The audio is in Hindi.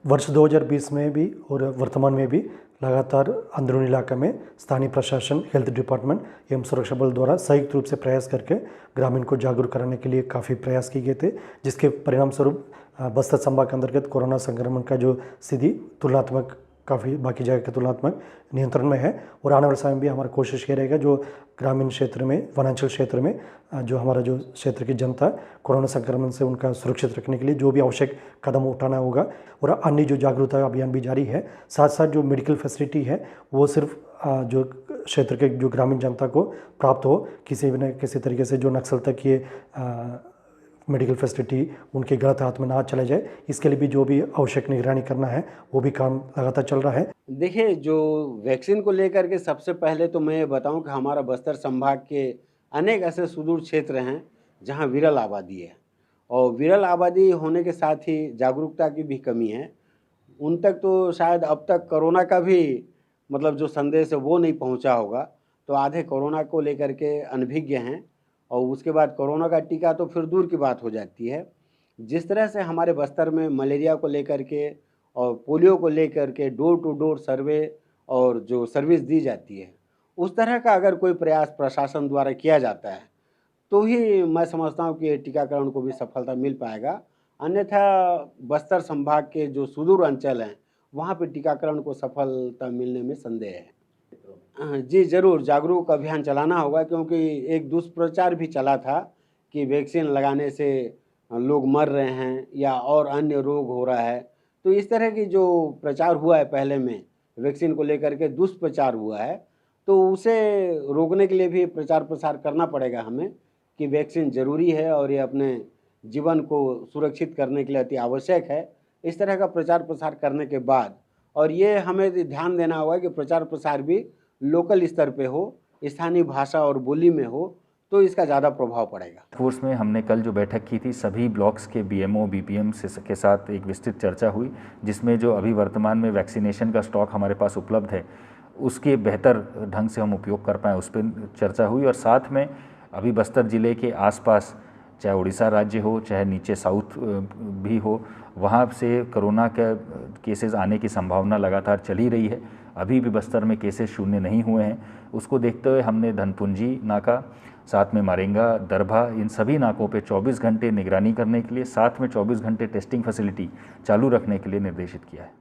वर्ष 2020 में भी और वर्तमान में भी लगातार अंदरूनी इलाके में स्थानीय प्रशासन, हेल्थ डिपार्टमेंट एवं सुरक्षा बल द्वारा संयुक्त रूप से प्रयास करके ग्रामीण को जागरूक कराने के लिए काफ़ी प्रयास किए गए थे, जिसके परिणाम स्वरूप बस्तर संभाग के अंतर्गत कोरोना संक्रमण का जो स्थिति तुलनात्मक काफ़ी बाकी जगह के तुलनात्मक नियंत्रण में है। और आने वाले समय में भी हमारा कोशिश ये रहेगा जो ग्रामीण क्षेत्र में, वनांचल क्षेत्र में जो हमारा जो क्षेत्र की जनता कोरोना संक्रमण से उनका सुरक्षित रखने के लिए जो भी आवश्यक कदम उठाना होगा। और अन्य जो जागरूकता अभियान भी जारी है। साथ साथ जो मेडिकल फैसिलिटी है वो सिर्फ जो क्षेत्र के जो ग्रामीण जनता को प्राप्त हो, किसी न किसी तरीके से जो नक्सल तक ये मेडिकल फैसिलिटी उनके गलत हाथ में ना चले जाए, इसके लिए भी जो भी आवश्यक निगरानी करना है वो भी काम लगातार चल रहा है। देखिए, जो वैक्सीन को लेकर के सबसे पहले तो मैं ये बताऊं कि हमारा बस्तर संभाग के अनेक ऐसे सुदूर क्षेत्र हैं जहां विरल आबादी है, और विरल आबादी होने के साथ ही जागरूकता की भी कमी है। उन तक तो शायद अब तक कोरोना का भी मतलब जो संदेश है वो नहीं पहुंचा होगा, तो आधे कोरोना को लेकर के अनभिज्ञ हैं, और उसके बाद कोरोना का टीका तो फिर दूर की बात हो जाती है। जिस तरह से हमारे बस्तर में मलेरिया को लेकर के और पोलियो को लेकर के डोर टू डोर सर्वे और जो सर्विस दी जाती है, उस तरह का अगर कोई प्रयास प्रशासन द्वारा किया जाता है तो ही मैं समझता हूँ कि टीकाकरण को भी सफलता मिल पाएगा। अन्यथा बस्तर संभाग के जो सुदूर अंचल हैं वहाँ पे टीकाकरण को सफलता मिलने में संदेह है। जी ज़रूर, जागरूक अभियान चलाना होगा, क्योंकि एक दुष्प्रचार भी चला था कि वैक्सीन लगाने से लोग मर रहे हैं या और अन्य रोग हो रहा है। तो इस तरह की जो प्रचार हुआ है पहले में, वैक्सीन को लेकर के दुष्प्रचार हुआ है, तो उसे रोकने के लिए भी प्रचार प्रसार करना पड़ेगा हमें कि वैक्सीन ज़रूरी है और ये अपने जीवन को सुरक्षित करने के लिए अति आवश्यक है। इस तरह का प्रचार प्रसार करने के बाद, और ये हमें ध्यान देना होगा कि प्रचार प्रसार भी लोकल स्तर पे हो, स्थानीय भाषा और बोली में हो, तो इसका ज़्यादा प्रभाव पड़ेगा। फोर्स में हमने कल जो बैठक की थी सभी ब्लॉक्स के बीएमओ बीपीएम के साथ एक विस्तृत चर्चा हुई, जिसमें जो अभी वर्तमान में वैक्सीनेशन का स्टॉक हमारे पास उपलब्ध है उसके बेहतर ढंग से हम उपयोग कर पाएँ उस पर चर्चा हुई। और साथ में अभी बस्तर ज़िले के आसपास चाहे उड़ीसा राज्य हो चाहे नीचे साउथ भी हो, वहाँ से कोरोना के केसेस आने की संभावना लगातार चली रही है। अभी भी बस्तर में केसेस शून्य नहीं हुए हैं। उसको देखते हुए हमने धनपुंजी नाका, साथ में मारेंगा, दरभा, इन सभी नाकों पे 24 घंटे निगरानी करने के लिए, साथ में 24 घंटे टेस्टिंग फैसिलिटी चालू रखने के लिए निर्देशित किया है।